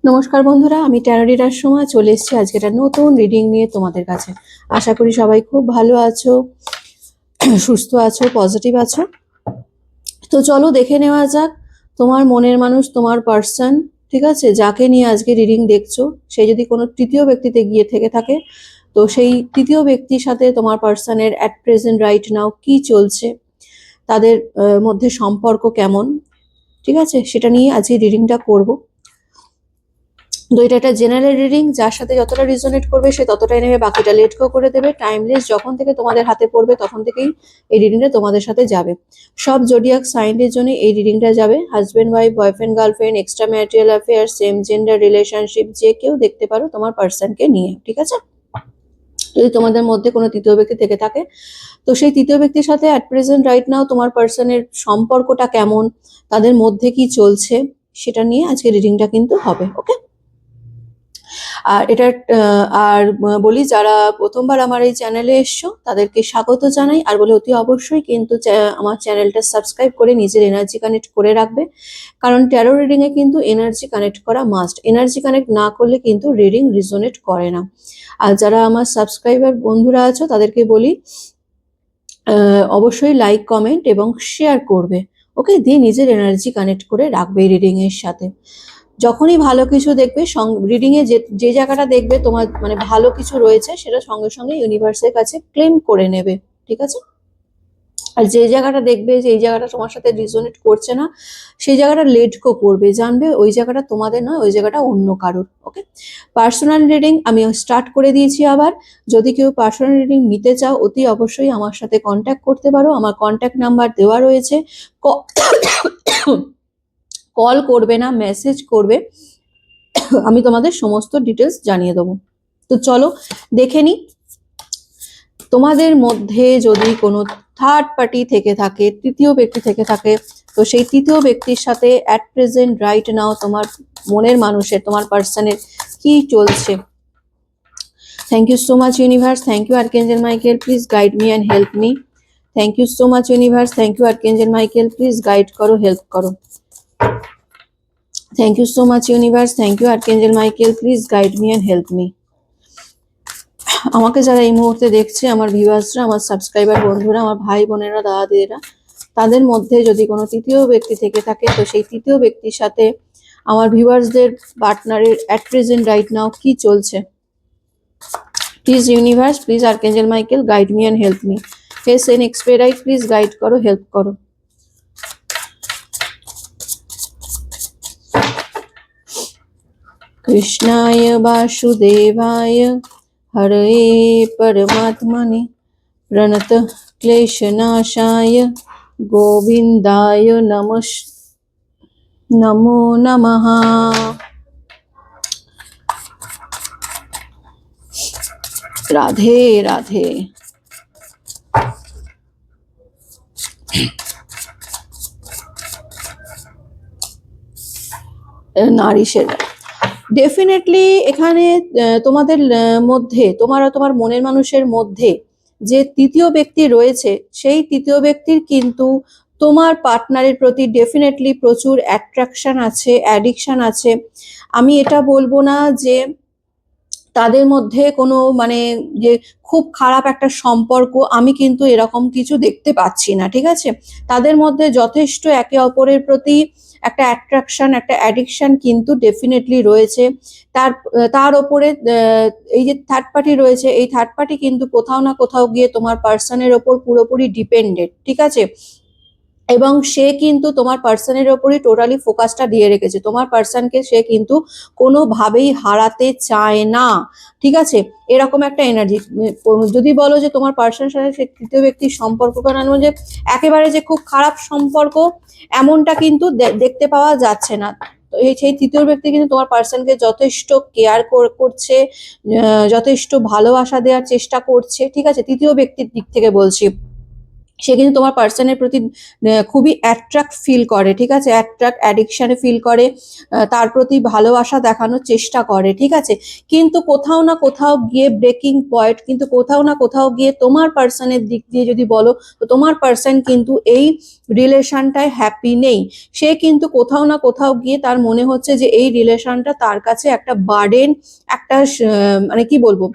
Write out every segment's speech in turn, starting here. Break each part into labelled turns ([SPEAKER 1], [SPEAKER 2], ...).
[SPEAKER 1] নমস্কার বন্ধুরা, আমি ট্যারো রিডার সময় চলে এসেছি আজকে একটা নতুন রিডিং নিয়ে তোমাদের কাছে। আশা করি সবাই খুব ভালো আছো, সুস্থ আছো, পজিটিভ আছো। তো চলো দেখে নেওয়া যাক তোমার মনের মানুষ, তোমার পার্সন, ঠিক আছে, যাকে নিয়ে আজকে রিডিং দেখছো, সে যদি কোনো তৃতীয় ব্যক্তিতে গিয়ে থেকে থাকে, তো সেই তৃতীয় ব্যক্তির সাথে তোমার পার্সনের অ্যাট প্রেজেন্ট রাইট নাও কি চলছে, তাদের মধ্যে সম্পর্ক কেমন, ঠিক আছে, সেটা নিয়ে আজকে রিডিংটা করবো। তো এটা একটা জেনারেল রিডিং, যার সাথে যতটা রিজোনেট করবে সে ততটাই নেবে, বাকিটা লেট গো করে দেবে। টাইমলেস যখন থেকে তোমাদের হাতে পড়বে তখন থেকেই এই রিডিংটা তোমাদের সাথে যাবে। সব জোডিয়াক সাইনের জন্য এই রিডিংটা যাবে। Husband wife, boyfriend girlfriend, extra marital affair, same gender relationship, যে কেউ দেখতে পারো তোমার পার্সনকে নিয়ে, ঠিক আছে। যদি তোমাদের মধ্যে কোনো তৃতীয় ব্যক্তি থেকে থাকে, তো সেই তৃতীয় ব্যক্তির সাথে অ্যাট প্রেজেন্ট রাইট নাও তোমার পার্সনের সম্পর্কটা কেমন, তাদের মধ্যে কি চলছে, সেটা নিয়ে আজকে রিডিংটা কিন্তু হবে। ওকে, আর এটা বলি, যারা প্রথমবার আমার এই চ্যানেলে এসছো তাদেরকে স্বাগত জানাই, আর বলে অতি অবশ্যই কিন্তু আমার চ্যানেলটা সাবস্ক্রাইব করে নিজের এনার্জি কানেক্ট করে রাখবে, কারণ ট্যারো রিডিং এ কিন্তু এনার্জি কানেক্ট করা মাস্ট। এনার্জি কানেক্ট না করলে কিন্তু রিডিং রিজোনেট করে না। আর যারা আমার সাবস্ক্রাইবার বন্ধুরা আছো তাদেরকে বলি অবশ্যই লাইক, কমেন্ট এবং শেয়ার করবে। ওকে, দিয়ে নিজের এনার্জি কানেক্ট করে রাখবে এই রিডিং এর সাথে। যখনই ভালো কিছু দেখবে, রিডিং এ যে জায়গাটা দেখবে তোমার মানে ভালো কিছু রয়েছে, সেটা সঙ্গে সঙ্গে ইউনিভার্সের কাছে ক্লেম করে নেবে, ঠিক আছে। আর যে জায়গাটা দেখবে যে এই জায়গাটা তোমার সাথে রিজোনেট করছে না, সেই জায়গাটা লেট গো করবে, জানবে ওই জায়গাটা তোমাদের নয়, ওই জায়গাটা অন্য কারোর। ওকে, পার্সোনাল রিডিং আমি স্টার্ট করে দিয়েছি আবার। যদি কেউ পার্সোনাল রিডিং নিতে চাও, অতি অবশ্যই আমার সাথে কন্ট্যাক্ট করতে পারো। আমার কন্ট্যাক্ট নাম্বার দেওয়া রয়েছে। কল করবে না, মেসেজ করবে, আমি তোমাদের সমস্ত ডিটেলস জানিয়ে দেবো। তো চলো দেখে নি, তোমাদের মধ্যে যদি কোনো থার্ড পার্টি থেকে থাকে, তৃতীয় ব্যক্তি থেকে থাকে, তো সেই তৃতীয় ব্যক্তির সাথে অ্যাট প্রেজেন্ট রাইট নাও তোমার মনের মানুষের, তোমার পার্সনের কি চলছে। Thank you so much universe, thank you archangel Michael, please guide me and help me. Thank you so much universe, thank you archangel Michael, please guide করো, হেল্প করো। Thank you so much universe, thank you archangel Michael, please guide me and help me. আমাকে যারা এই মুহূর্তে দেখছে, আমার ভিউয়ার্সরা, আমার সাবস্ক্রাইবার বন্ধুরা, আমার ভাই বোনেরা, দাদা দিদিরা, তাদের মধ্যে যদি কোনো তৃতীয় ব্যক্তি থেকে থাকে, তো সেই তৃতীয় ব্যক্তির সাথে আমার ভিউয়ার্সদের পার্টনারের অ্যাট প্রেজেন্ট রাইট নাও কি চলছে। Please universe, please archangel Michael, guide me and help me. হে সেন এক্সপেরাইট, প্লিজ গাইড করো, হেল্প করো। কৃষ্ণায় বাসুদেবায় হরে পরমাত্মনে প্রণত ক্লেশনাশায় গোবিন্দায় নমো নমঃ। রাধে রাধে। নারী সেরা ডেফিনেটলি এখানে তোমাদের মধ্যে, তোমার আর তোমার মনের মানুষের মধ্যে যে তৃতীয় ব্যক্তি রয়েছে, সেই তৃতীয় ব্যক্তির কিন্তু তোমার পার্টনারের প্রতি ডেফিনেটলি প্রচুর অ্যাট্রাকশন আছে, অ্যাডিকশন আছে। আমি এটা বলবো না যে তাদের মধ্যে কোনো মানে যে খুব খারাপ একটা সম্পর্ক, আমি কিন্তু এরকম কিছু দেখতে পাচ্ছি না, ঠিক আছে। তাদের মধ্যে যথেষ্ট একে অপরের প্রতি একটা অ্যাট্রাকশন, একটা অ্যাডিকশন কিন্তু ডেফিনেটলি রয়েছে। তার ওপরে এই যে থার্ড পার্টি রয়েছে, এই থার্ড পার্টি কিন্তু কোথাও না কোথাও গিয়ে তোমার পার্সনের ওপর পুরোপুরি ডিপেন্ডেন্ট, ঠিক আছে। এবং সে কিন্তু তোমার পার্সনের ওপরই টোটালি ফোকাসটা দিয়ে রেখেছে। তোমার পার্সনকে সে কিন্তু কোনোভাবেই হারাতে চায় না, ঠিক আছে। এরকম একটা এনার্জি। যদি বলো যে তোমার পার্সনের সাথে সে তৃতীয় ব্যক্তির সম্পর্ক বানানো যে একেবারে যে খুব খারাপ সম্পর্ক, এমনটা কিন্তু দেখতে পাওয়া যাচ্ছে না। তো সেই তৃতীয় ব্যক্তি কিন্তু তোমার পার্সনকে যথেষ্ট কেয়ার করছে, যথেষ্ট ভালোবাসা দেওয়ার চেষ্টা করছে, ঠিক আছে, তৃতীয় ব্যক্তির দিক থেকে বলছি। সে কিন্তু তোমার পার্সনের প্রতি খুবই অ্যাট্রাক্ট ফিল করে, ঠিক আছে, অ্যাডিকশানে ফিল করে, তার প্রতি ভালোবাসা দেখানোর চেষ্টা করে, ঠিক আছে। কিন্তু কোথাও না কোথাও গিয়ে ব্রেকিং পয়েন্ট, কিন্তু কোথাও না কোথাও গিয়ে তোমার পার্সনের দিক দিয়ে যদি বলো, তো তোমার পার্সন কিন্তু এই রিলেশনটায় হ্যাপি নেই। সে কিন্তু কোথাও না কোথাও গিয়ে তার মনে হচ্ছে যে এই রিলেশনটা তার কাছে একটা বার্ডেন, একটা মানে কি বলবো,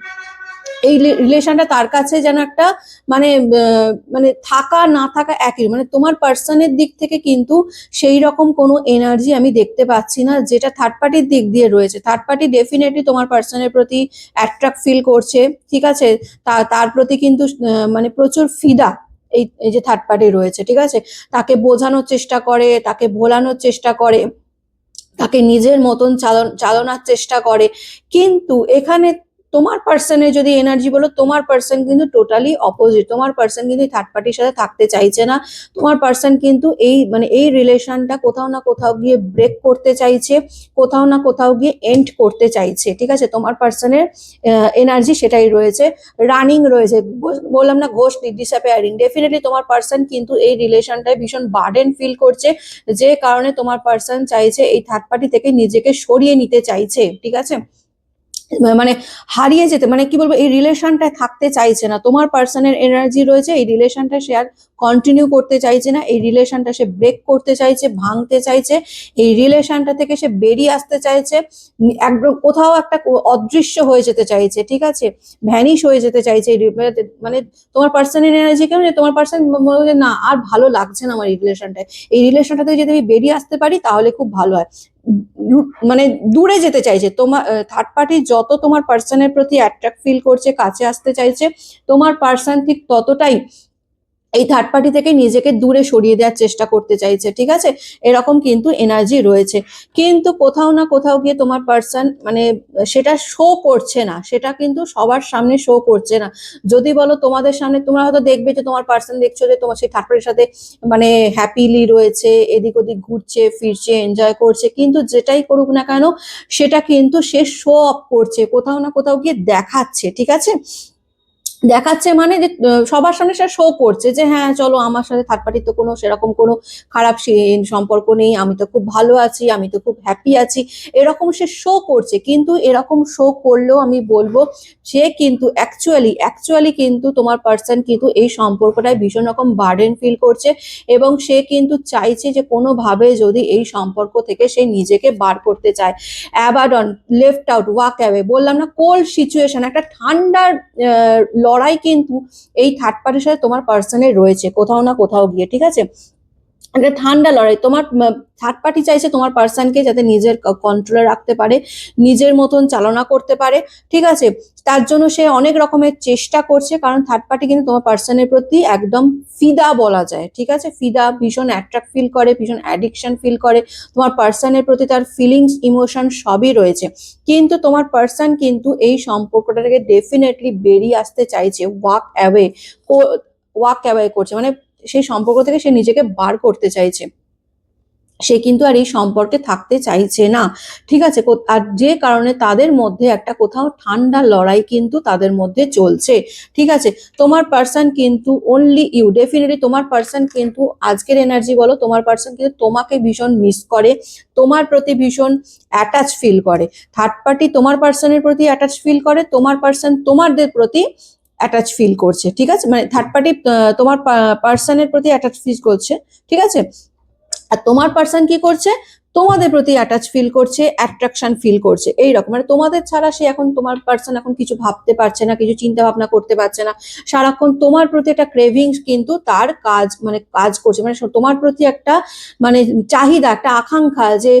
[SPEAKER 1] এই রিলেশনটা তার কাছে যেন একটা মানে মানে থাকা না থাকা একই, মানে তোমার পার্সনের দিক থেকে কিন্তু সেই রকম কোনো এনার্জি আমি দেখতে পাচ্ছি না যেটা থার্ড পার্টির দিক দিয়ে রয়েছে। থার্ড পার্টি ডেফিনেটলি তোমার পার্সনের প্রতি অ্যাট্রাক্ট ফিল করছে, ঠিক আছে, তার প্রতি কিন্তু মানে প্রচুর ফিদা এই যে থার্ড পার্টি রয়েছে, ঠিক আছে। তাকে বোঝানোর চেষ্টা করে, তাকে ভোলানোর চেষ্টা করে, তাকে নিজের মতন চালনার চেষ্টা করে। কিন্তু এখানে তোমার পার্সনের যদি এনার্জি বলো, তোমার পার্সন কিন্তু টোটালি অপোজিট। তোমার পার্সন কিন্তু থার্ড পার্টির সাথে থাকতে চাইছে না। তোমার পার্সন কিন্তু এই রিলেশনটা কোথাও না কোথাও গিয়ে ব্রেক করতে চাইছে, কোথাও না কোথাও গিয়ে এন্ড করতে চাইছে, ঠিক আছে। তোমার পার্সনের এনার্জি সেটাই রয়েছে, রানিং রয়েছে। বললাম না, ঘোস্ট ডিসঅ্যাপিয়ারিং। ডেফিনেটলি তোমার পার্সন কিন্তু এই রিলেশনটায় ভীষণ বার্ডেন ফিল করছে, যে কারণে তোমার পার্সন চাইছে এই থার্ড পার্টি থেকে নিজেকে সরিয়ে নিতে চাইছে, ঠিক আছে, মানে হারিয়ে যেতে, মানে কি বলবো, এই রিলেশনটায় থাকতে চাইছে না। তোমার পার্সনের এনার্জি রয়েছে এই রিলেশনটা সে আর কন্টিনিউ করতে চাইছে না, এই রিলেশনটা সে ব্রেক করতে চাইছে, ভাঙতে চাইছে, এই রিলেশনটা থেকে সে বেরিয়ে আসতে চাইছে, একদম কোথাও একটা অদৃশ্য হয়ে যেতে চাইছে, ঠিক আছে, ভ্যানিশ হয়ে যেতে চাইছে। মানে তোমার পার্সনের এনার্জি কেমন, তোমার পার্সন মনে হয় না আর ভালো লাগছে না আমার এই রিলেশনটায়, এই রিলেশনটা থেকে যদি আমি বেরিয়ে আসতে পারি তাহলে খুব ভালো হয়, মানে দূরে যেতে চাইছে। তোমার থার্ড পার্টি যত তোমার পার্সনের প্রতি অ্যাট্রাক্ট ফিল করছে, কাছে আসতে চাইছে, তোমার পার্সন ঠিক ততটাই এই থার্ড পার্টি থেকে নিজেকে দূরে সরিয়ে দেওয়ার চেষ্টা করতে চাইছে, ঠিক আছে। এরকম কিন্তু এনার্জি রয়েছে। কিন্তু কোথাও না কোথাও গিয়ে তোমার পার্সন মানে সেটা শো করছে না, সেটা কিন্তু সবার সামনে শো করছে না। যদি বলো তোমাদের সামনে, তোমরা হয়তো দেখবে যে তোমার পার্সন, দেখছো যে তোমার সেই থার্ড পার্টির সাথে মানে হ্যাপিলি রয়েছে, এদিক ওদিক ঘুরছে ফিরছে, এনজয় করছে, কিন্তু যেটাই করুক না কেন সেটা কিন্তু সে শো অফ করছে, কোথাও না কোথাও গিয়ে দেখাচ্ছে, ঠিক আছে। দেখাচ্ছে মানে যে সবার সামনে সে শো করছে যে হ্যাঁ চলো, আমার সাথে থার্ড পার্টির তো কোনো সেরকম কোনো খারাপ সম্পর্ক নেই, আমি তো খুব ভালো আছি, আমি তো খুব হ্যাপি আছি, এরকম সে শো করছে। কিন্তু এরকম শো করলেও আমি বলবো সে কিন্তু অ্যাকচুয়ালি কিন্তু তোমার পার্সন কিন্তু এই সম্পর্কটায় ভীষণ রকম বার্ডেন ফিল করছে, এবং সে কিন্তু চাইছে যে কোনোভাবে যদি এই সম্পর্ক থেকে সে নিজেকে বার করতে চায়। অ্যাবাডন, লেফট আউট, ওয়াক অ্যাওয়ে, বললাম না, কোল্ড সিচুয়েশন, একটা ঠান্ডার লড়াই কিন্তু এই থার্ড পার্টির সাথে তোমার পার্সনের রয়েছে কোথাও না কোথাও গিয়ে, ঠিক আছে। একটা ঠান্ডা লড়াই। তোমার থার্ড পার্টি চাইছে তোমার পার্সনকে যাতে নিজের কন্ট্রোলে রাখতে পারে, নিজের মতন চালনা করতে পারে, ঠিক আছে। তার জন্য সে অনেক রকমের চেষ্টা করছে, কারণ থার্ড পার্টি কিন্তু তোমার পার্সনের প্রতি একদম ফিদা বলা যায়, ঠিক আছে, ফিদা, ভীষণ অ্যাট্রাক্ট ফিল করে, ভীষণ অ্যাডিকশন ফিল করে তোমার পার্সনের প্রতি, তার ফিলিংস ইমোশন সবই রয়েছে। কিন্তু তোমার পার্সন কিন্তু এই সম্পর্কটা থেকে ডেফিনেটলি বেরিয়ে আসতে চাইছে, ওয়াক অ্যাওয়ে করছে, মানে সেই সম্পর্ক থেকে সে নিজেকে বার করতে চাইছে, সে কিন্তু আর এই সম্পর্কে থাকতে চাইছে না, ঠিক আছে। আর যে কারণে তাদের মধ্যে একটা কোথাও ঠান্ডা লড়াই কিন্তু তাদের মধ্যে চলছে, ঠিক আছে। তোমার পার্সন কিন্তু অনলি ইউ, ডেফিনেটলি তোমার পার্সন কিন্তু আজকের এনার্জি বলো, তোমার পার্সন কিন্তু তোমাকে ভীষণ মিস করে, তোমার প্রতি ভীষণ অ্যাটাচ ফিল করে। থার্ড পার্টি তোমার পার্সনের প্রতি অ্যাটাচ ফিল করে, তোমার পার্সন তোমাদের প্রতি অ্যাটাচ ফিল করছে, ঠিক আছে, মানে থার্ড পার্টি তোমার পার্সনের প্রতি অ্যাটাচ ফিল করছে, ঠিক আছে। আর তোমার পার্সন কি করছে, তোমাদের প্রতি অ্যাটাচ ফিল করছে, অ্যাট্রাকশন ফিল করছে, এইরকম, মানে তোমাদের ছাড়া সে এখন, তোমার পার্সন এখন কিছু ভাবতে পারছে না, কিছু চিন্তা ভাবনা করতে পারছে না, সারাক্ষণ তোমার প্রতি একটা ক্রেভিংস কিন্তু তার কাজ করছে, মানে তোমার প্রতি একটা মানে চাহিদা, একটা আকাঙ্ক্ষা যে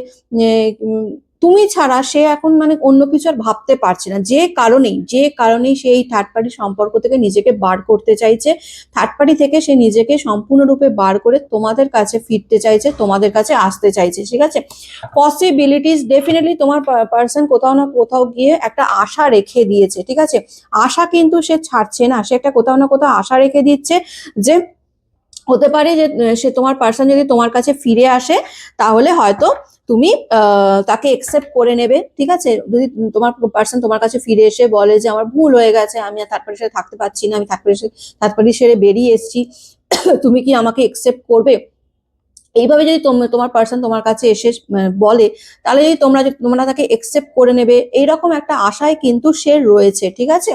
[SPEAKER 1] তুমি ছাড়া সে এখন মানে অন্য কিছু আর ভাবতে পারছে না, যে কারণেই সে এই থার্ড পার্টি সম্পর্ক থেকে নিজেকে বার করতে চাইছে। থার্ড পার্টি থেকে সে নিজেকে সম্পূর্ণরূপে বার করে তোমাদের কাছে ফিরতে চাইছে, তোমাদের কাছে আসতে চাইছে, ঠিক আছে। পসিবিলিটিস, ডেফিনেটলি তোমার পার্সন কোথাও না কোথাও গিয়ে একটা আশা রেখে দিয়েছে, ঠিক আছে। আশা কিন্তু সে ছাড়ছে না, সে একটা কোথাও না কোথাও আশা রেখে দিচ্ছে যে হতে পারে যে সে তোমার পার্সন যদি তোমার কাছে ফিরে আসে তাহলে হয়তো তুমি তাকে একসেপ্ট করে নেবে, ঠিক আছে। যদি তোমার পার্সন তোমার কাছে ফিরে এসে বলে যে আমার ভুল হয়ে গেছে, আমি আর থার্ড পার্টির সাথে থাকতে পারছি না, আমি থার্ড পার্টি ছেড়ে বেরিয়ে এসেছি, তুমি কি আমাকে একসেপ্ট করবে? এইভাবে যদি তোমার পার্সন তোমার কাছে এসে বলে, তাহলে যদি তোমরা তাকে একসেপ্ট করে নেবে, এইরকম একটা আশায় কিন্তু সে রয়েছে। ঠিক আছে,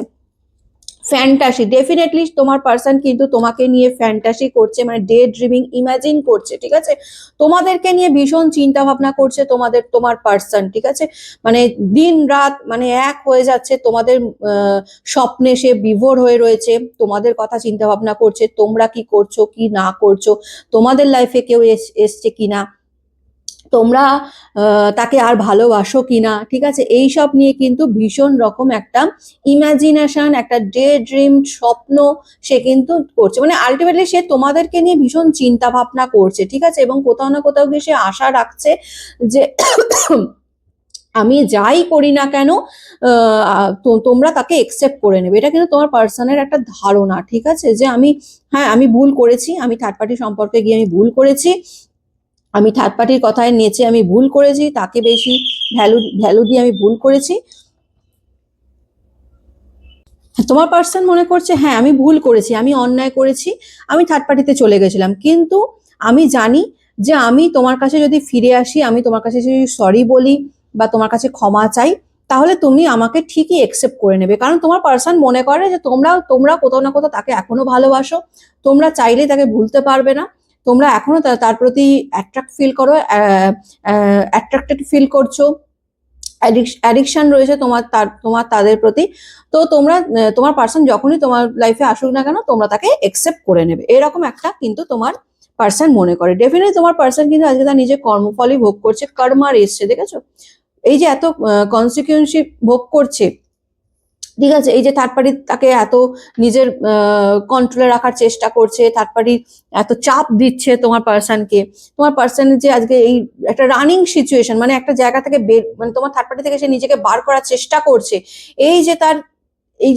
[SPEAKER 1] ফ্যান্টাসি, ডেফিনেটলি তোমার পার্সন কিন্তু তোমাকে নিয়ে ফ্যান্টাসি করছে, মানে ডে ড্রিমিং, ইমাজিন করছে। ঠিক আছে, তোমাদেরকে নিয়ে ভীষণ চিন্তা ভাবনা করছে তোমার পার্সন। ঠিক আছে, মানে দিন রাত মানে এক হয়ে যাচ্ছে তোমাদের স্বপ্নে সে বিভোর হয়ে রয়েছে, তোমাদের কথা চিন্তা ভাবনা করছে, তোমরা কি করছো কি না করছো, তোমাদের লাইফে কেউ এসছে কিনা, তোমরা তাকে আর ভালোবাসো কিনা। ঠিক আছে, এই সব নিয়ে কিন্তু ভীষণ রকম একটা ইমাজিনেশন, একটা ডে ড্রিম, স্বপ্ন সে কিন্তু করছে। মানে আলটিমেটলি সে তোমাদেরকে নিয়ে ভীষণ চিন্তা ভাবনা করছে। ঠিক আছে, এবং কোথাও না কোথাও গিয়ে সে আশা রাখছে যে আমি যাই করি না কেন তোমরা তাকে একসেপ্ট করে নেবে। এটা কিন্তু তোমার পার্সনের একটা ধারণা। ঠিক আছে, যে আমি ভুল করেছি, আমি থার্ড পার্টি সম্পর্কে গিয়ে আমি ভুল করেছি, আমি থার্ড পার্টির কথায় নেচে আমি ভুল করেছি, তাকে বেশি ভ্যালু দিয়ে আমি ভুল করেছি। তোমার পার্সন মনে করছে হ্যাঁ আমি ভুল করেছি, আমি অন্যায় করেছি, আমি থার্ড পার্টিতে চলে গেছিলাম, কিন্তু আমি জানি যে আমি তোমার কাছে যদি ফিরে আসি, আমি তোমার কাছে যদি সরি বলি বা তোমার কাছে ক্ষমা চাই, তাহলে তুমি আমাকে ঠিকই একসেপ্ট করে নেবে। কারণ তোমার পার্সন মনে করে যে তোমরা কোথাও না কোথাও তাকে এখনো ভালোবাসো, তোমরা চাইলেই তাকে ভুলতে পারবে না, তোমরা এখনো তার প্রতি অ্যাট্রাক্টেড ফিল করছো, অ্যাডিকশন রয়েছে তোমার তাদের প্রতি। তো তোমার পার্সন যখনই তোমার লাইফে আসুক না কেন, তোমরা তাকে একসেপ্ট করে নেবে, এরকম একটা কিন্তু তোমার পার্সন মনে করে। ডেফিনেটলি তোমার পার্সন কিন্তু আজকে তার নিজের কর্মফলই ভোগ করছে, কর্মার এসছে। দেখেছো, এই যে এত কনসিকুয়েন্সি ভোগ করছে। ঠিক আছে, এই যে থার্ড পার্টি তাকে এত নিজের কন্ট্রোলে রাখার চেষ্টা করছে, থার্ড পার্টি এত চাপ দিচ্ছে তোমার পার্সনকে, তোমার পার্সনের যে আজকে এই একটা রানিং সিচুয়েশন, মানে একটা জায়গা থেকে মানে তোমার থার্ড পার্টি থেকে সে নিজেকে বার করার চেষ্টা করছে, এই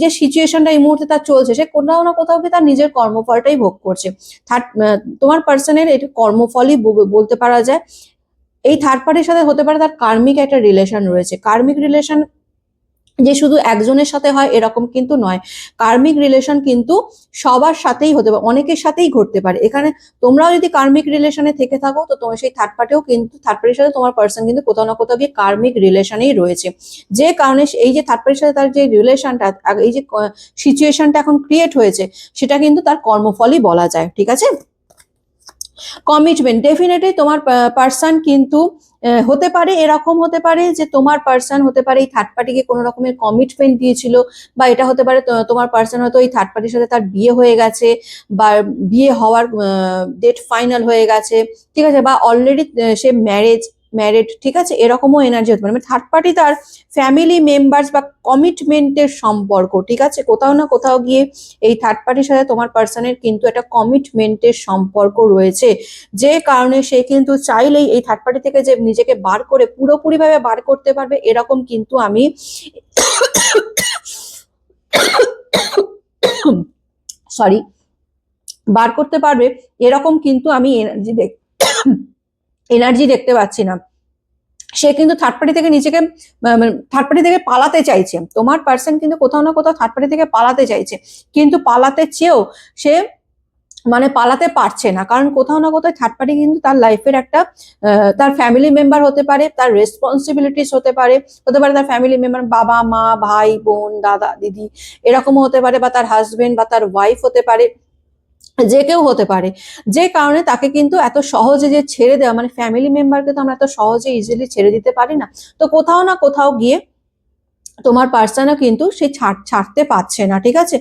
[SPEAKER 1] যে সিচুয়েশনটা এই মুহূর্তে তার চলছে, সে কোথাও না কোথাও কি তার নিজের কর্মফলটাই ভোগ করছে। তোমার পার্সনের এটা কর্মফলই বলতে পারা যায়। এই থার্ড পার্টির সাথে হতে পারে তার কার্মিক একটা রিলেশন রয়েছে। কার্মিক রিলেশন যে শুধু একজনের সাথে হয় এরকম কিন্তু নয়, কার্মিক রিলেশন কিন্তু সবার সাথেই হতে পারে, অনেকের সাথেই ঘটতে পারে। এখানে তোমরাও যদি কার্মিক রিলেশনে থেকে থাকো, তো তোমার সেই থার্ড পার্টির সাথে তোমার পার্সন কিন্তু কোথাও না কোথাও গিয়ে কার্মিক রিলেশনেই রয়েছে। যে কারণে এই যে থার্ড পার্টির সাথে তার যে রিলেশনটা, এই যে সিচুয়েশনটা এখন ক্রিয়েট হয়েছে, সেটা কিন্তু তার কর্মফলই বলা যায়। ঠিক আছে, কমিটমেন্ট, ডেফিনেটলি তোমার পার্সন কিন্তু হতে পারে, এরকম হতে পারে যে তোমার পার্সন হতে পারে এই থার্ড পার্টিকে কোনো রকমের কমিটমেন্ট দিয়েছিল, বা এটা হতে পারে তোমার পার্সন হয়তো এই থার্ড পার্টির সাথে তার বিয়ে হয়ে গেছে, বা বিয়ে হওয়ার ডেট ফাইনাল হয়ে গেছে। ঠিক আছে, বা অলরেডি সে ম্যারেড। ঠিক আছে, এরকমও এনার্জি হতে পারে, মানে থার্ড পার্টি তার ফ্যামিলি মেম্বার্স বা কমিটমেন্টের সম্পর্ক। ঠিক আছে, কোথাও না কোথাও গিয়ে এই থার্ড পার্টির সাথে তোমার পার্সনের কিন্তু একটা কমিটমেন্টের সম্পর্ক রয়েছে, যে কারণে সে কিন্তু চাইলেই এই থার্ড পার্টি থেকে যে নিজেকে বার করে পুরোপুরি ভাবে বার করতে পারবে, এরকম কিন্তু আমি সরি বার করতে পারবে, এরকম কিন্তু আমি এনার্জি দেখতে পাচ্ছি না। সে কিন্তু থার্ড পার্টি থেকে নিজেকে থার্ড পার্টি থেকে পালাতে চাইছে। তোমার পার্সন কিন্তু কোথাও না কোথাও থার্ড পার্টি থেকে পালাতে চাইছে, কিন্তু পালাতে চেয়েও সে মানে পালাতে পারছে না, কারণ কোথাও না কোথাও থার্ড পার্টি কিন্তু তার লাইফের একটা তার ফ্যামিলি মেম্বার হতে পারে, তার রেসপন্সিবিলিটিস হতে পারে তার ফ্যামিলি মেম্বার, বাবা মা ভাই বোন দাদা দিদি এরকমও হতে পারে, বা তার হাজবেন্ড বা তার ওয়াইফ হতে পারে, যে কেউ হতে পারে। যে কারণে তাকে কিন্তু এত সহজে যে ছেড়ে দেওয়া, মানে ফ্যামিলি মেম্বারকে তো আমরা এত সহজে ইজিলি ছেড়ে দিতে পারি না। তো কোথাও না কোথাও গিয়ে তোমার পার্সনও কিন্তু সে ছাড়তে পারছে না। ঠিক আছে,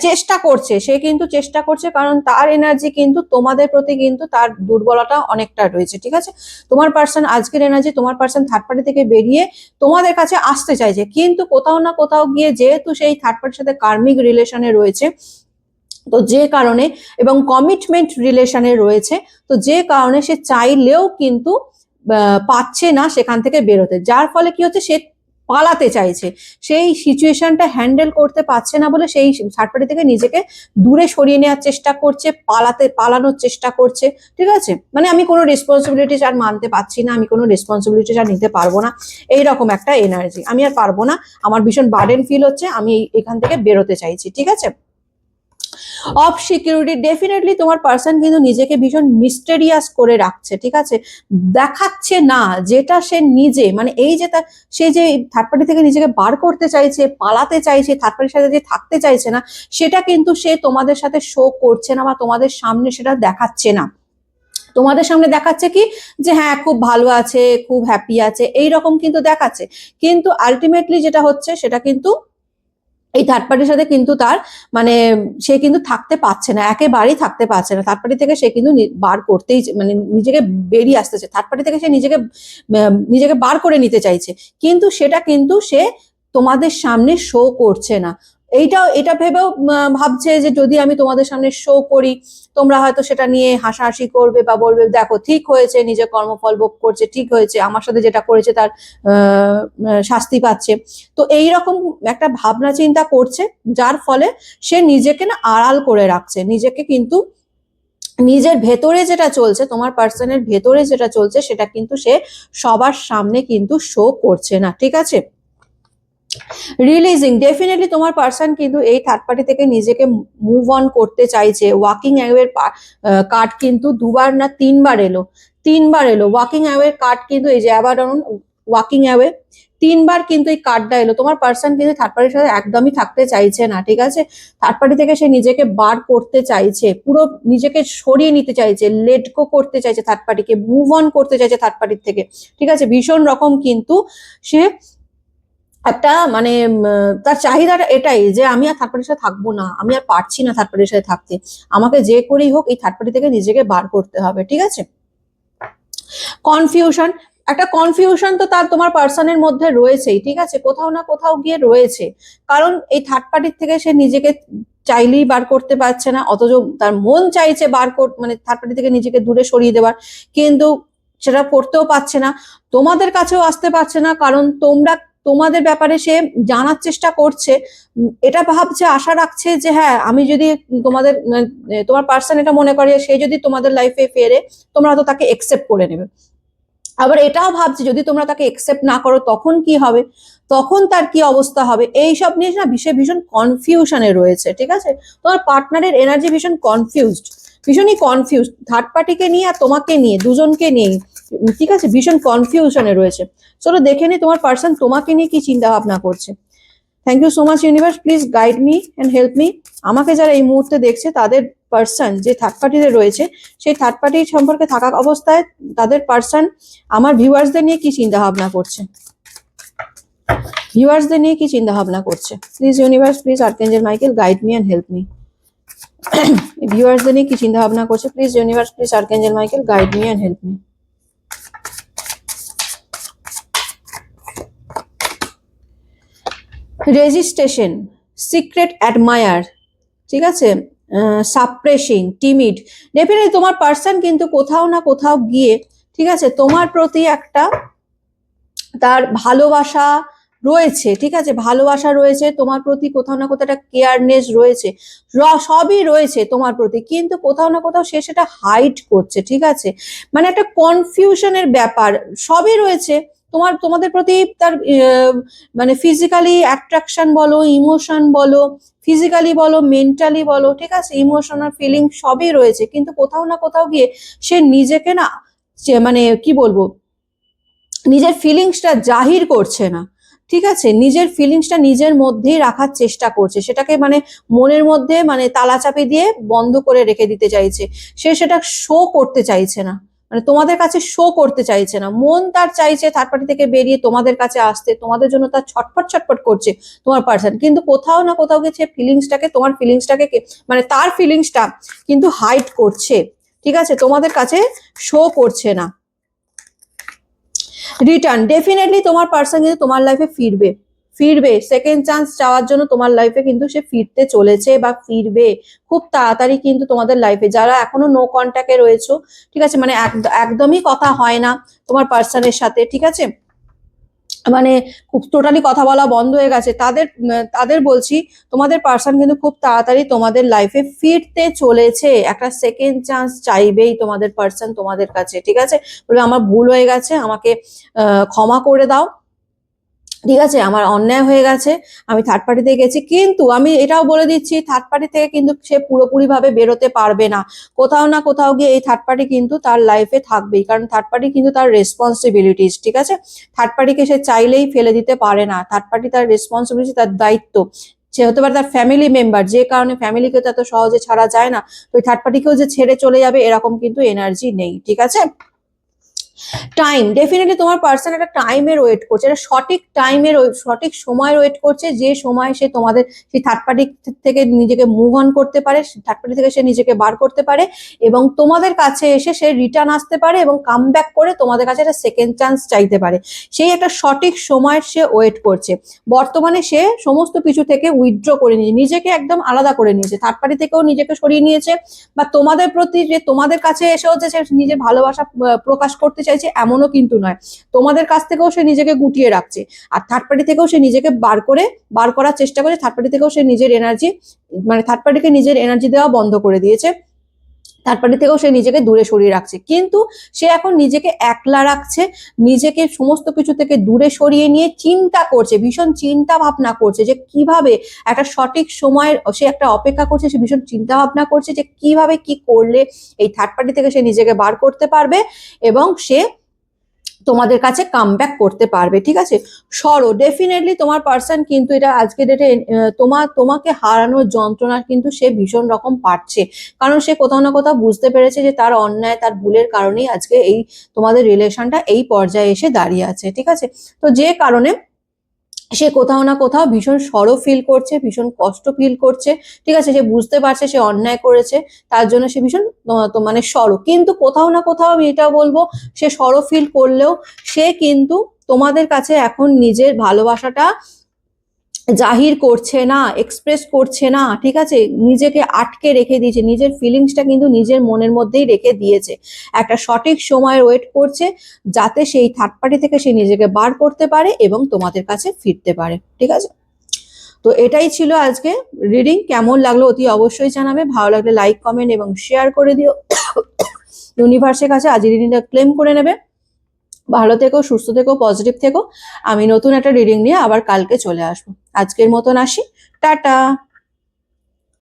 [SPEAKER 1] চেষ্টা করছে, সে কিন্তু চেষ্টা করছে, কারণ তার এনার্জি কিন্তু তোমাদের প্রতি কিন্তু তার দুর্বলতা অনেকটা রয়েছে। ঠিক আছে, তোমার পার্সন আজকের এনার্জি, তোমার পার্সন থার্ড পার্টি থেকে বেরিয়ে তোমাদের কাছে আসতে চাইছে, কিন্তু কোথাও না কোথাও গিয়ে যেহেতু সেই থার্ড পার্টির সাথে কার্মিক রিলেশনে রয়েছে, তো যে কারণে এবং কমিটমেন্ট রিলেশনে রয়েছে, তো যে কারণে সে চাইলেও কিন্তু পাচ্ছে না সেখান থেকে বেরোতে, যার ফলে কি হচ্ছে, সে পালাতে চাইছে, সেই সিচুয়েশনটা হ্যান্ডেল করতে পারছে না বলে সেই থার্ড পার্টি থেকে নিজেকে দূরে সরিয়ে নেওয়ার চেষ্টা করছে, পালানোর চেষ্টা করছে। ঠিক আছে, মানে আমি কোনো রেসপন্সিবিলিটি আর মানতে পারছি না, আমি কোনো রেসপন্সিবিলিটি আর নিতে পারবো না, এইরকম একটা এনার্জি, আমি আর পারবো না, আমার ভীষণ বার্ডেন ফিল হচ্ছে, আমি এখান থেকে বেরোতে চাইছি। ঠিক আছে, অফ সিকিউরিটি, ডেফিনেটলি তোমার পার্সন কিন্তু নিজেকে ভীষণ মিস্টেরিয়াস করে রাখছে, ঠিক আছে, দেখাচ্ছে না যেটা সে নিজে, মানে এই যে তার, সে যে থার্ড পার্টি থেকে নিজেকে বার করতে চাইছে, পালাতে চাইছে, থার্ড পার্টির সাথে যে থাকতে চাইছে না, সেটা কিন্তু সে তোমাদের সাথে শো করছে না বা তোমাদের সামনে সেটা দেখাচ্ছে না। তোমাদের সামনে দেখাচ্ছে কি, যে হ্যাঁ খুব ভালো আছে, খুব হ্যাপি আছে, এইরকম কিন্তু দেখাচ্ছে, কিন্তু আলটিমেটলি যেটা হচ্ছে সেটা কিন্তু এই থার্ড পার্টির সাথে কিন্তু তার মানে সে কিন্তু থাকতে পারছে না, একেবারেই থাকতে পারছে না। থার্ড পার্টি থেকে সে কিন্তু বার করতেই মানে নিজেকে বেরিয়ে আসতেছে, থার্ড পার্টি থেকে সে নিজেকে বার করে নিতে চাইছে, কিন্তু সেটা কিন্তু সে তোমাদের সামনে শো করছে না। এটা ভেবেও ভাবছে যে যদি আমি তোমাদের সামনে শো করি, তোমরা হয়তো সেটা নিয়ে হাসাহাসি করবে বা বলবে দেখো ঠিক হয়েছে, নিজের কর্মফল ভোগ করছে, ঠিক হয়েছে, আমার সাথে যেটা করেছে তার শাস্তি পাচ্ছে। তো এইরকম একটা ভাবনা চিন্তা করছে, যার ফলে সে নিজেকে না আড়াল করে রাখছে, নিজেকে কিন্তু নিজের ভেতরে যেটা চলছে, তোমার পার্সনের ভেতরে যেটা চলছে সেটা কিন্তু সে সবার সামনে কিন্তু শো করছে না, ঠিক আছে। রিলিজিং, ডেফিনেটলি তোমার পার্সন কিন্তু এই থার্ড পার্টি থেকে নিজেকে মুভ অন করতে চাইছে। ওয়াকিং অ্যাওয়ের কার্ড কিন্তু দুবার না তিনবার এলো, তিনবার এলো ওয়াকিং অ্যাওয়ের কার্ড, কিন্তু এই যে অ্যাবাডন, ওয়াকিং অ্যাওয়ে, তিনবার কিন্তু এই কার্ডটা এলো। তোমার পার্সন কিন্তু থার্ড পার্টির সাথে একদমই থাকতে চাইছে না, ঠিক আছে, থার্ড পার্টি থেকে সে নিজেকে বার করতে চাইছে, পুরো নিজেকে সরিয়ে নিতে চাইছে, লেট গো করতে চাইছে থার্ড পার্টিকে, মুভ অন করতে চাইছে থার্ড পার্টির থেকে, ঠিক আছে, ভীষণ রকম কিন্তু সে একটা মানে তার চাহিদাটা এটাই যে আমি আর থার্ড পার্টির সাথে থাকবো না, আমি আর পারছি না থার্ড পার্টির সাথে থাকতে, আমাকে যে করেই হোক এই থার্ড পার্টি থেকে নিজেকে বার করতে হবে, ঠিক আছে। কনফিউশন, একটা কনফিউশন তো তার তোমার পার্সনের মধ্যে রয়েছেই, ঠিক আছে, কোথাও না কোথাও গিয়ে রয়েছে, কারণ এই থার্ড পার্টির থেকে সে নিজেকে চাইলেই বার করতে পারছে না, অথচ তার মন চাইছে মানে থার্ড পার্টি থেকে নিজেকে দূরে সরিয়ে দেওয়ার, কিন্তু সেটা করতেও পারছে না, তোমাদের কাছেও আসতে পারছে না, কারণ তোমাদের ব্যাপারে সে জানার চেষ্টা করছে, এটা ভাবছে, আশা রাখছে যে হ্যাঁ আমি যদি তোমার পার্সন এটা মনে করে সে যদি তোমাদের লাইফে ফেরে, তোমরা তো তাকে একসেপ্ট করে নেবে। আবার এটাও ভাবছে যদি তোমরা তাকে একসেপ্ট না করো তখন কি হবে, তখন তার কি অবস্থা হবে, এইসব নিয়ে না ভীষণ কনফিউশনে রয়েছে, ঠিক আছে। তোমার পার্টনারের এনার্জি ভীষণ কনফিউজড, ভীষণই কনফিউজড, থার্ড পার্টিকে নিয়ে আর তোমাকে নিয়ে, দুজনকে নিয়ে, ঠিক আছে, ভীষণ কনফিউশনে রয়েছে। চলো দেখে নি তোমার পার্সন তোমাকে নিয়ে কি চিন্তা ভাবনা করছে। Thank you so much universe, please guide me and help me. আমাকে যারা এই মুহূর্তে দেখছে তাদের পার্সন যে থার্ড পার্টিতে রয়েছে, সেই থার্ড পার্টি সম্পর্কে থাকা অবস্থায় তাদের পার্সন আমার ভিউয়ার্সদের নিয়ে কি চিন্তা ভাবনা করছে, ভিউয়ার্সদের নিয়ে কি চিন্তা ভাবনা করছে। Please universe, please archangel Michael guide me and help me. ভিউয়ার্সদের নিয়ে কি চিন্তা ভাবনা করছে, please universe, please archangel Michael guide me and help me. Registration, secret admirer, ঠিক আছে, সাপ্রেসিং, টিমিড, ডেফিনেটলি তোমার পার্সন কিন্তু কোথাও না কোথাও গিয়ে, ঠিক আছে, তোমার প্রতি একটা তার ভালোবাসা রয়েছে, ঠিক আছে, ভালোবাসা রয়েছে তোমার প্রতি, কোথাও না কোথাও একটা কেয়ারনেস রয়েছে, সবই রয়েছে তোমার প্রতি, কিন্তু কোথাও না কোথাও সে সেটা হাইড করছে, ঠিক আছে, মানে একটা কনফিউশনের ব্যাপার, সবই রয়েছে তোমাদের প্রতি তার মানে ফিজিক্যালি অ্যাট্রাকশন বলো, ইমোশন বলো, ফিজিক্যালি বলো, মেন্টালি বলো, ঠিক আছে, ইমোশনাল ফিলিং সবই রয়েছে, কিন্তু কোথাও না কোথাও গিয়ে সে নিজেকে না মানে কি বলবো, নিজের ফিলিংসটা জাহির করছে না, ঠিক আছে, নিজের ফিলিংসটা নিজের মধ্যেই রাখার চেষ্টা করছে, সেটাকে মানে মনের মধ্যে মানে তালাচাপি দিয়ে বন্ধ করে রেখে দিতে চাইছে, সে সেটা শো করতে চাইছে না, মানে তোমাদের কাছে শো করতে চাইছে না, মন তার চাইছে থার্ড পার্টি থেকে বেরিয়ে তোমাদের কাছে আসতে, তোমাদের জন্য তার ছটফট ছটফট করছে তোমার পার্সন, কিন্তু কোথাও না কোথাও গিয়ে সে ফিলিংসটাকে, তোমার ফিলিংসটাকে মানে তার ফিলিংসটা কিন্তু হাইড করছে, ঠিক আছে, তোমাদের কাছে শো করছে না। রিটার্ন, ডেফিনেটলি তোমার পার্সন কিন্তু তোমার লাইফে ফিরবে, ফিরবে সেকেন্ড চান্স চাওয়ার জন্য তোমার লাইফে কিন্তু সে ফিরতে চলেছে বা ফিরবে খুব তাড়াতাড়ি, কিন্তু তোমাদের লাইফে যারা এখনো নো কন্ট্যাক্টে রয়েছো, ঠিক আছে, মানে একদমই কথা হয় না তোমার পার্সনের সাথে, ঠিক আছে, মানে খুব টোটালি কথা বলা বন্ধ হয়ে গেছে, তাদের বলছি তোমাদের পার্সন কিন্তু খুব তাড়াতাড়ি তোমাদের লাইফে ফিরতে চলেছে, একটা সেকেন্ড চান্স চাইবেই তোমাদের পার্সন তোমাদের কাছে, ঠিক আছে, বলবে আমার ভুল হয়ে গেছে, আমাকে ক্ষমা করে দাও, ঠিক আছে, আমার অন্যায় হয়ে গেছে, আমি থার্ড পার্টিতে গেছি, কিন্তু আমি এটাও বলে দিচ্ছি থার্ড পার্টি থেকে কিন্তু সে পুরোপুরি ভাবে বেরোতে পারবে না। কোথাও না কোথাও গিয়ে এই থার্ড পার্টি কিন্তু তার লাইফে থাকবেই, কারণ থার্ড পার্টি কিন্তু তার রেসপন্সিবিলিটিস, ঠিক আছে। থার্ড পার্টিকে সে চাইলেই ফেলে দিতে পারে না, থার্ড পার্টি তার রেসপন্সিবিলিটি, তার দায়িত্ব। সে হতে পারে তার ফ্যামিলি মেম্বার, যে কারণে ফ্যামিলিকে তো এত সহজে ছাড়া যায় না, তো থার্ড পার্টিকেও যে ছেড়ে চলে যাবে এরকম কিন্তু এনার্জি নেই, ঠিক আছে। টাইম, ডেফিনেটলি তোমার পার্সন একটা টাইমের ওয়েট করছে, একটা সঠিক টাইমের, সঠিক সময়ের ওয়েট করছে, যে সময় সে তোমাদের সেই থার্ড পার্টি থেকে নিজেকে মুভ অন করতে পারে, থার্ড পার্টি থেকে সে নিজেকে বার করতে পারে, এবং তোমাদের কাছে এসে সে রিটার্ন আসতে পারে এবং কাম ব্যাক করে তোমাদের কাছে একটা সেকেন্ড চান্স চাইতে পারে। সেই একটা সঠিক সময়ের সে ওয়েট করছে। বর্তমানে সে সমস্ত কিছু থেকে উইথড্র করে নিয়েছে, নিজেকে একদম আলাদা করে নিয়েছে, থার্ড পার্টি থেকেও নিজেকে সরিয়ে নিয়েছে, বা তোমাদের প্রতি যে তোমাদের কাছে এসেও যে সে নিজের ভালোবাসা প্রকাশ করতে চাইছে এমনও কিন্তু নয়, তোমাদের কাছ থেকেও সে নিজেকে গুটিয়ে রাখছে, আর থার্ড পার্টি থেকেও সে নিজেকে বার করার চেষ্টা করছে, থার্ড পার্টি থেকেও সে নিজের এনার্জি, মানে থার্ড পার্টিকে নিজের এনার্জি দেওয়া বন্ধ করে দিয়েছে, থার্ড পার্টি থেকেও সে নিজেকে দূরে সরিয়ে রাখছে, কিন্তু সে এখন নিজেকে একলা রাখছে, নিজেকে সমস্ত কিছু থেকে দূরে সরিয়ে নিয়ে চিন্তা করছে, ভীষণ চিন্তা ভাবনা করছে যে কিভাবে একটা সঠিক সময়ের সে একটা অপেক্ষা করছে, সে ভীষণ চিন্তা ভাবনা করছে যে কিভাবে কি করলে এই থার্ড পার্টি থেকে সে নিজেকে বার করতে পারবে এবং সে তোমাদের কাছে কাম ব্যাক করতে পারবে, ঠিক আছে। সরো, ডেফিনেটলি তোমার পার্সন কিন্তু এটা আজকে ডেটে তোমাকে হারানোর যন্ত্রণা কিন্তু সে ভীষণ রকম পাচ্ছে, কারণ সে কোথাও না কোথাও বুঝতে পেরেছে যে তার অন্যায়, তার ভুলের কারণেই আজকে এই তোমাদের রিলেশনটা এই পর্যায়ে এসে দাঁড়িয়ে আছে, ঠিক আছে। তো যে কারণে সে কোথাও না কোথাও ভীষণ সরো ফিল করছে, ভীষণ কষ্ট ফিল করছে, ঠিক আছে। সে বুঝতে পারছে সে অন্যায় করেছে, তার জন্য সে ভীষণ তো মানে সরো, কিন্তু কোথাও না কোথাও আমি এটা বলবো, সে সরো ফিল করলেও সে কিন্তু তোমাদের কাছে এখন নিজের ভালোবাসাটা জাহির করছে না, এক্সপ্রেস করছে না, ঠিক আছে। নিজেকে আটকে রেখে দিয়েছে, নিজের ফিলিংসটা কিন্তু নিজের মনের মধ্যেই রেখে দিয়েছে, একটা সঠিক সময়ের ওয়েট করছে যাতে সেই থার্ড পার্টি থেকে সে নিজেকে বার করতে পারে এবং তোমাদের কাছে ফিরতে পারে, ঠিক আছে। তো এটাই ছিল আজকে রিডিং, কেমন লাগলো অতি অবশ্যই জানাবে, ভালো লাগলে লাইক কমেন্ট এবং শেয়ার করে দিও। ইউনিভার্সের কাছে আজ রিডিংটা ক্লেম করে নেবে। ভালো থেকো, সুস্থ থেকো, পজিটিভ থেকো। আমি নতুন একটা রিডিং নিয়ে আবার কালকে চলে আসবো। আজকের মতন আসি, টাটা।